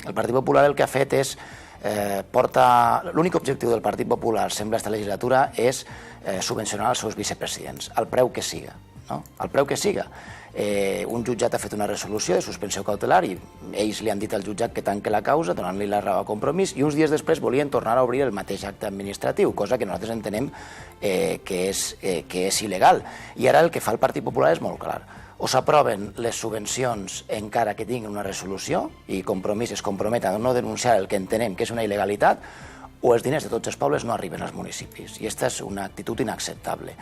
El Partit Popular el que ha fet és l'únic objectiu del Partit Popular, sembla, aquesta legislatura, és subvencionar els seus vicepresidents, al preu que siga. Al preu que siga. Un jutjat ha fet una resolució de suspensió cautelar i ells li han dit al jutjat que tanque la causa, donant-li la raó a Compromís, i uns dies després volien tornar a obrir el mateix acte administratiu, cosa que nosaltres entenem que és il·legal. I ara el que fa el Partit Popular és molt clar. O s'aproven les subvencions encara que tinguin una resolució i Compromís es compromet a no denunciar el que entenem que és una il·legalitat, o els diners de tots els pobles no arriben als municipis. I aquesta és una actitud inacceptable.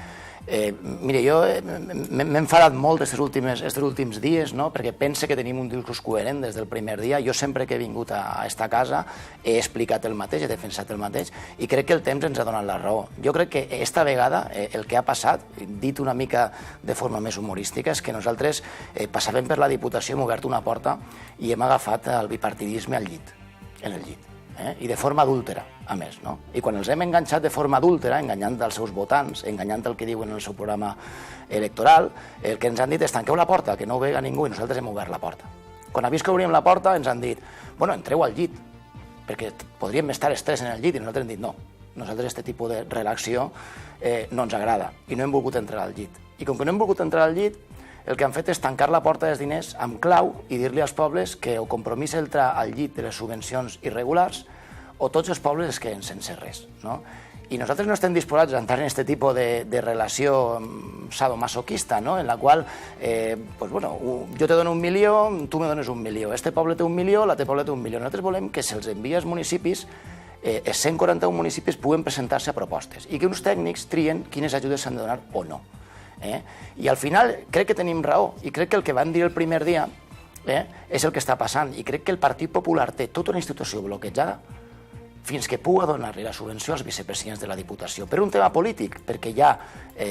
Mire, jo m'he enfadat molt aquests últims dies, perquè pense que tenim un discurs coherent des del primer dia. Jo sempre que he vingut a esta casa he explicat el mateix, he defensat el mateix, i crec que el temps ens ha donat la raó. Jo crec que esta vegada el que ha passat, dit una mica de forma més humorística, és que nosaltres passàvem per la Diputació, hem obert una porta i hem agafat el bipartidisme al llit, en el llit. I de forma adúltera, a més. I quan els hem enganxat de forma adúltera, enganyant els seus votants, enganyant el que diuen en el seu programa electoral, el que ens han dit és tanqueu la porta, que no ho vega ningú, i nosaltres hem obert la porta. Quan ha vist que obríem la porta ens han dit, bueno, entreu al llit, perquè podríem estar estrès en el llit, i nosaltres hem dit no. Nosaltres aquest tipus de relació no ens agrada, i no hem volgut entrar al llit. I com que no hem volgut entrar al llit, el que han fet és tancar la porta dels diners amb clau i dir-li als pobles que o Compromís entra al llit de les subvencions irregulars o tots els pobles es queden sense res. I nosaltres no estem disposats a entrar en aquest tipus de relació sadomasoquista, en la qual jo te dono 1 milió, tu me dones 1 milió, este poble té 1 milió, l'altre poble té 1 milió. Nosaltres volem que se'ls envia als municipis, els 141 municipis puguen presentar-se a propostes i que uns tècnics trien quines ajudes s'han de donar o no. I al final crec que tenim raó i crec que el que van dir el primer dia és el que està passant i crec que el Partit Popular té tota una institució bloquejada fins que pugui donar-li la subvenció als vicepresidents de la Diputació per un tema polític, perquè hi ha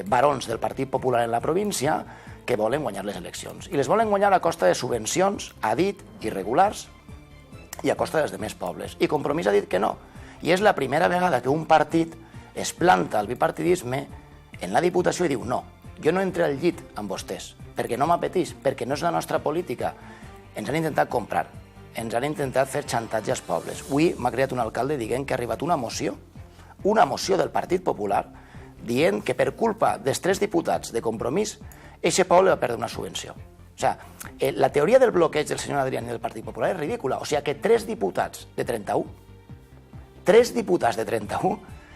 barons del Partit Popular en la província que volen guanyar les eleccions i les volen guanyar a costa de subvencions, ha dit, irregulars i a costa dels altres pobles. I Compromís ha dit que no. I és la primera vegada que un partit es planta al bipartidisme en la Diputació i diu no. Jo no entro al llit amb vostès, perquè no m'apeteix, perquè no és la nostra política. Ens han intentat comprar, ens han intentat fer xantatge als pobles. Avui m'ha creat un alcalde dient que ha arribat una moció del Partit Popular, dient que per culpa dels 3 diputats de Compromís, eixe poble va perdre una subvenció. O sigui, la teoria del bloqueig del senyor Adrián i del Partit Popular és ridícula. O sigui, que 3 diputats de 31,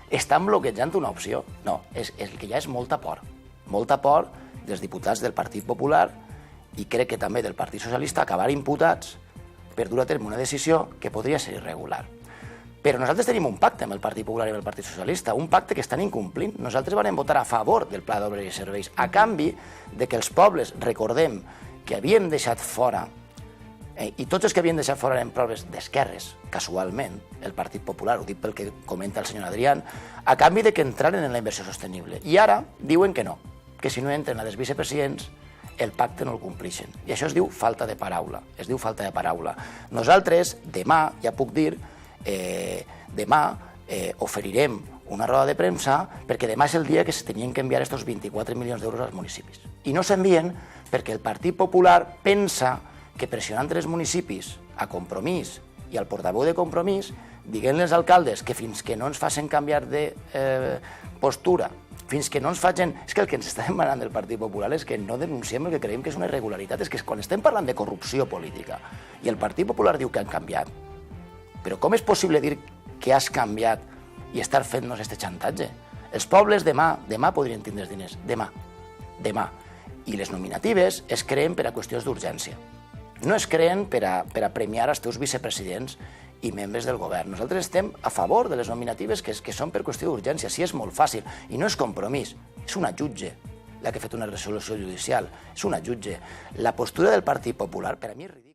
estan bloquejant una opció. No, és que ja és molta por dels diputats del Partit Popular i crec que també del Partit Socialista acabar imputats per dur a terme una decisió que podria ser irregular. Però nosaltres tenim un pacte amb el Partit Popular i amb el Partit Socialista, un pacte que estan incomplint. Nosaltres vam votar a favor del Pla d'Obres i Serveis, a canvi de que els pobles, recordem, que havíem deixat fora, i tots els que havien deixat fora eren pobles d'esquerres, casualment, el Partit Popular, ho dic pel que comenta el senyor Adrián, a canvi de que entraren en la inversió sostenible. I ara diuen que no, que si no entren a dels vicepresidents, el pacte no el complixen. I això es diu falta de paraula. Nosaltres, demà, ja puc dir, demà oferirem una roda de premsa perquè demà és el dia que se tenien que enviar aquests 24 milions d'euros als municipis. I no s'envien perquè el Partit Popular pensa que pressionant els municipis a Compromís i al portaveu de Compromís, diguent als alcaldes que fins que no ens facin canviar de postura, fins que no ens facin... És que el que ens està demanant del Partit Popular és que no denunciem el que creiem que és una irregularitat. És que quan estem parlant de corrupció política i el Partit Popular diu que han canviat, però com és possible dir que has canviat i estar fent-nos aquest xantatge? Els pobles demà podrien tindre els diners, demà. I les nominatives es creen per a qüestions d'urgència. No es creen per a premiar els teus vicepresidents i membres del govern. Nosaltres estem a favor de les nominatives que són per qüestió d'urgència. Sí, és molt fàcil. I no és Compromís, és una jutge la que ha fet una resolució judicial. És una jutge. La postura del Partit Popular, per a mi és ridícula.